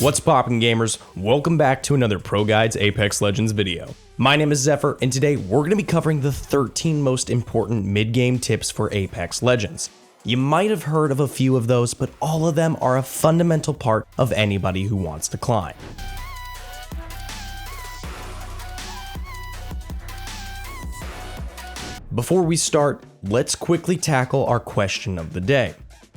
What's poppin' gamers? Welcome back to another ProGuides Apex Legends video. My name is Zephyr, and today we're going to be covering the 13 most important mid-game tips for Apex Legends. You might have heard of a few of those, but all of them are a fundamental part of anybody who wants to climb. Before we start, let's quickly tackle our question of the day.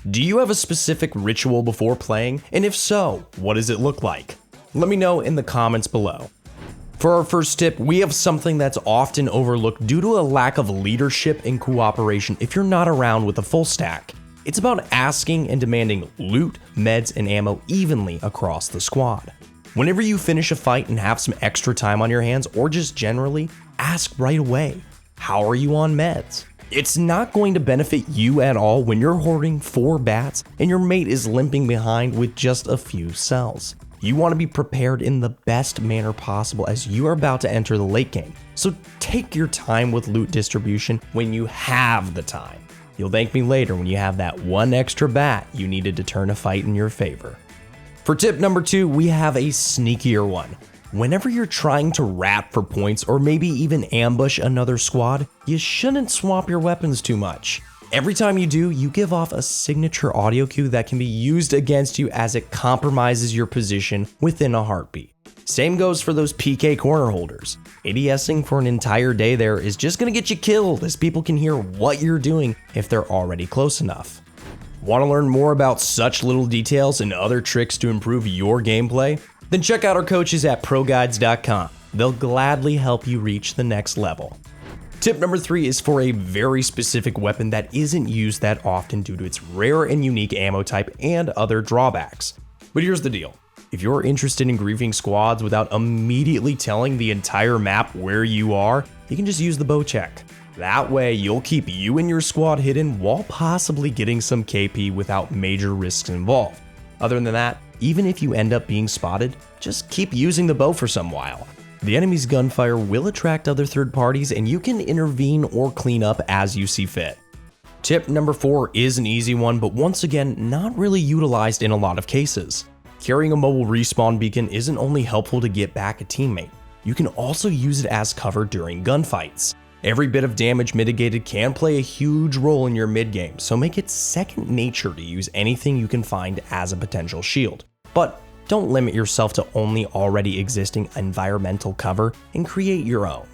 Do you have a specific ritual before playing? And if so, what does it look like? Let me know in the comments below. For our first tip, we have something that's often overlooked due to a lack of leadership and cooperation if you're not around with a full stack. It's about asking and demanding loot, meds, and ammo evenly across the squad. Whenever you finish a fight and have some extra time on your hands, or just generally, ask right away, how are you on meds? It's not going to benefit you at all when you're hoarding 4 bats and your mate is limping behind with just a few cells. You want to be prepared in the best manner possible as you are about to enter the late game. So take your time with loot distribution when you have the time. You'll thank me later when you have that one extra bat you needed to turn a fight in your favor. For tip number 2, we have a sneakier one. Whenever you're trying to rat for points or maybe even ambush another squad, you shouldn't swap your weapons too much. Every time you do, you give off a signature audio cue that can be used against you as it compromises your position within a heartbeat. Same goes for those PK corner holders. ADSing for an entire day there is just gonna get you killed as people can hear what you're doing if they're already close enough. Want to learn more about such little details and other tricks to improve your gameplay? Then check out our coaches at ProGuides.com. They'll gladly help you reach the next level. Tip number 3 is for a very specific weapon that isn't used that often due to its rare and unique ammo type and other drawbacks. But here's the deal. If you're interested in griefing squads without immediately telling the entire map where you are, you can just use the bow check. That way, you'll keep you and your squad hidden while possibly getting some KP without major risks involved. Other than that, even if you end up being spotted, just keep using the bow for some while. The enemy's gunfire will attract other third parties and you can intervene or clean up as you see fit. Tip number 4 is an easy one, but once again, not really utilized in a lot of cases. Carrying a mobile respawn beacon isn't only helpful to get back a teammate, you can also use it as cover during gunfights. Every bit of damage mitigated can play a huge role in your mid game, so make it second nature to use anything you can find as a potential shield. But don't limit yourself to only already existing environmental cover and create your own.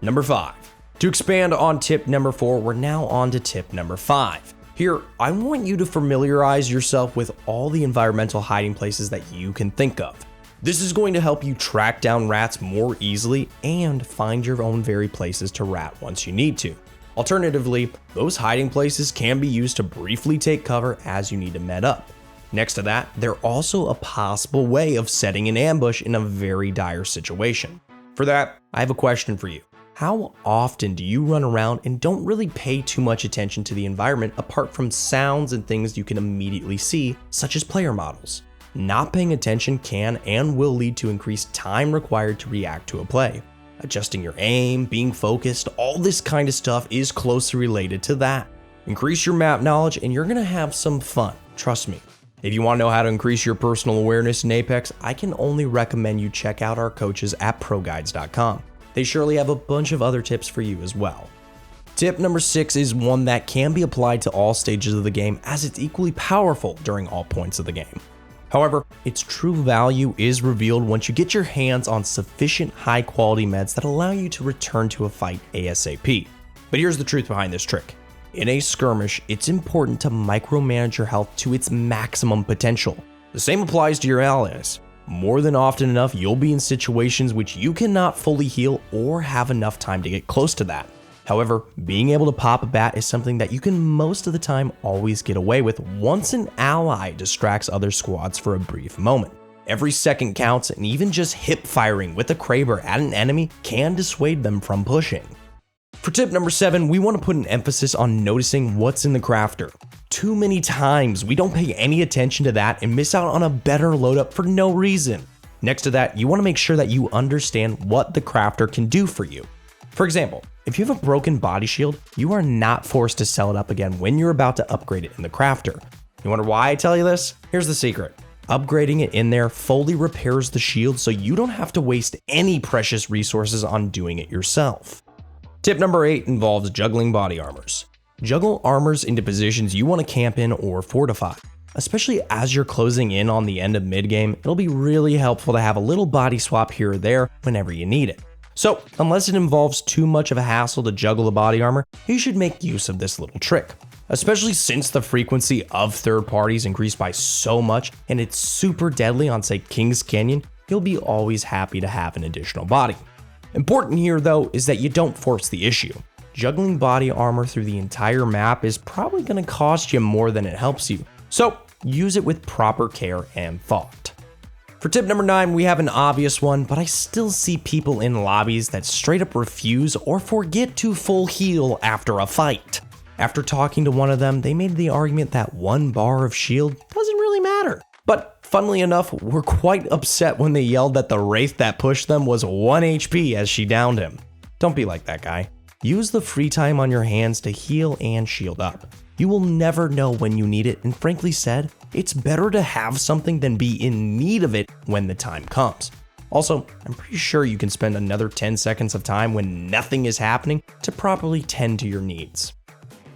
Number 5. To expand on tip number 4, we're now on to tip number 5. Here, I want you to familiarize yourself with all the environmental hiding places that you can think of. This is going to help you track down rats more easily and find your own very places to rat once you need to. Alternatively, those hiding places can be used to briefly take cover as you need to med up. Next to that, they're also a possible way of setting an ambush in a very dire situation. For that, I have a question for you. How often do you run around and don't really pay too much attention to the environment apart from sounds and things you can immediately see, such as player models? Not paying attention can and will lead to increased time required to react to a play. Adjusting your aim, being focused, all this kind of stuff is closely related to that. Increase your map knowledge and you're gonna have some fun, trust me. If you want to know how to increase your personal awareness in Apex, I can only recommend you check out our coaches at ProGuides.com. They surely have a bunch of other tips for you as well. Tip number 6 is one that can be applied to all stages of the game as it's equally powerful during all points of the game. However, its true value is revealed once you get your hands on sufficient high quality meds that allow you to return to a fight ASAP. But here's the truth behind this trick. In a skirmish, it's important to micromanage your health to its maximum potential. The same applies to your allies. More than often enough, you'll be in situations which you cannot fully heal or have enough time to get close to that. However, being able to pop a bat is something that you can most of the time always get away with once an ally distracts other squads for a brief moment. Every second counts, and even just hip firing with a Kraber at an enemy can dissuade them from pushing. For tip number 7, we want to put an emphasis on noticing what's in the crafter. Too many times we don't pay any attention to that and miss out on a better load up for no reason. Next to that, you want to make sure that you understand what the crafter can do for you. For example, if you have a broken body shield, you are not forced to sell it up again when you're about to upgrade it in the crafter. You wonder why I tell you this? Here's the secret. Upgrading it in there fully repairs the shield so you don't have to waste any precious resources on doing it yourself. Tip number 8 involves juggling body armors. Juggle armors into positions you want to camp in or fortify. Especially as you're closing in on the end of mid-game, it'll be really helpful to have a little body swap here or there whenever you need it. So, unless it involves too much of a hassle to juggle the body armor, you should make use of this little trick. Especially since the frequency of third parties increased by so much and it's super deadly on, say, Kings Canyon, you'll be always happy to have an additional body. Important here though is that you don't force the issue. Juggling body armor through the entire map is probably going to cost you more than it helps you, so use it with proper care and thought. For tip number 9, we have an obvious one, but I still see people in lobbies that straight up refuse or forget to full heal after a fight. After talking to one of them, they made the argument that 1 bar of shield doesn't really matter. But funnily enough, were quite upset when they yelled that the wraith that pushed them was 1 HP as she downed him. Don't be like that guy. Use the free time on your hands to heal and shield up. You will never know when you need it, and frankly said, it's better to have something than be in need of it when the time comes. Also, I'm pretty sure you can spend another 10 seconds of time when nothing is happening to properly tend to your needs.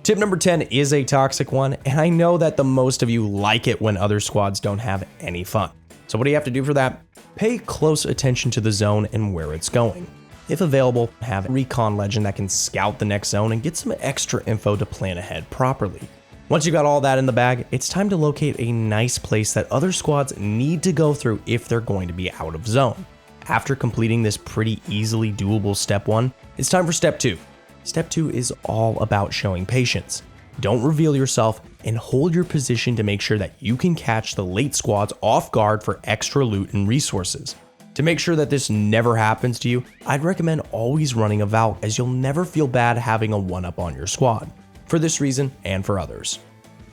Tip number 10 is a toxic one, and I know that the most of you like it when other squads don't have any fun. So what do you have to do for that? Pay close attention to the zone and where it's going. If available, have a recon legend that can scout the next zone and get some extra info to plan ahead properly. Once you got all that in the bag, it's time to locate a nice place that other squads need to go through if they're going to be out of zone. After completing this pretty easily doable step 1, it's time for step 2. Step 2 is all about showing patience. Don't reveal yourself and hold your position to make sure that you can catch the late squads off guard for extra loot and resources. To make sure that this never happens to you, I'd recommend always running a Valk, as you'll never feel bad having a 1-up on your squad, for this reason and for others.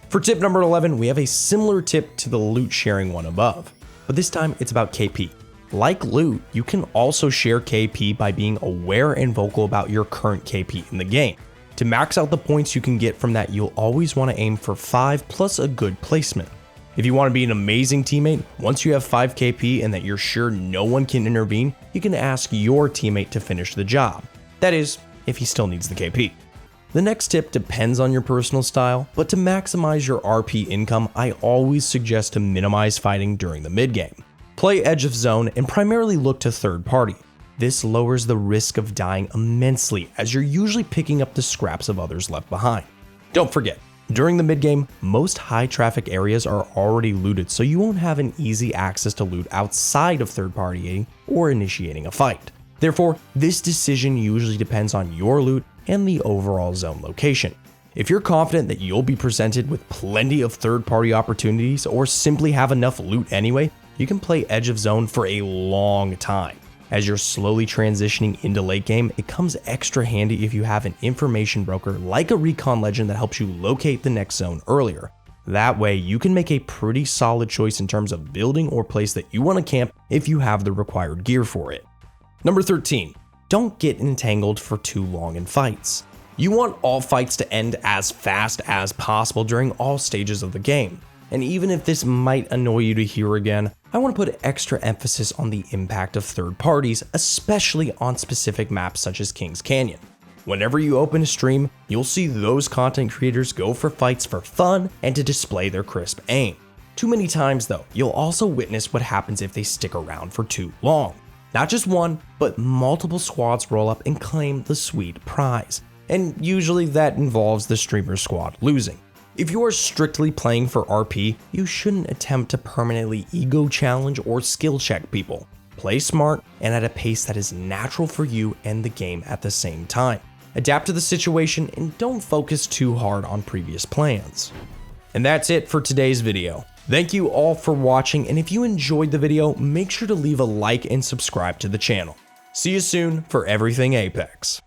For tip number 11, we have a similar tip to the loot sharing one above, but this time it's about KP. Like loot, you can also share KP by being aware and vocal about your current KP in the game. To max out the points you can get from that, you'll always want to aim for 5 plus a good placement. If you want to be an amazing teammate, once you have 5 KP and that you're sure no one can intervene, you can ask your teammate to finish the job. That is, if he still needs the KP. The next tip depends on your personal style, but to maximize your RP income, I always suggest to minimize fighting during the mid game. Play edge of zone and primarily look to third party. This lowers the risk of dying immensely, as you're usually picking up the scraps of others left behind. Don't forget, during the mid game, most high traffic areas are already looted, so you won't have an easy access to loot outside of third partying or initiating a fight. Therefore, this decision usually depends on your loot and the overall zone location. If you're confident that you'll be presented with plenty of third party opportunities or simply have enough loot anyway, you can play edge of zone for a long time. As you're slowly transitioning into late game, it comes extra handy if you have an information broker like a recon legend that helps you locate the next zone earlier. That way, you can make a pretty solid choice in terms of building or place that you want to camp if you have the required gear for it. Number 13, don't get entangled for too long in fights. You want all fights to end as fast as possible during all stages of the game. And even if this might annoy you to hear again, I want to put extra emphasis on the impact of third parties, especially on specific maps such as Kings Canyon. Whenever you open a stream, you'll see those content creators go for fights for fun and to display their crisp aim. Too many times though, you'll also witness what happens if they stick around for too long. Not just one, but multiple squads roll up and claim the sweet prize. And usually that involves the streamer's squad losing. If you are strictly playing for RP, you shouldn't attempt to permanently ego challenge or skill check people. Play smart and at a pace that is natural for you and the game at the same time. Adapt to the situation and don't focus too hard on previous plans. And that's it for today's video. Thank you all for watching, and if you enjoyed the video, make sure to leave a like and subscribe to the channel. See you soon for everything Apex.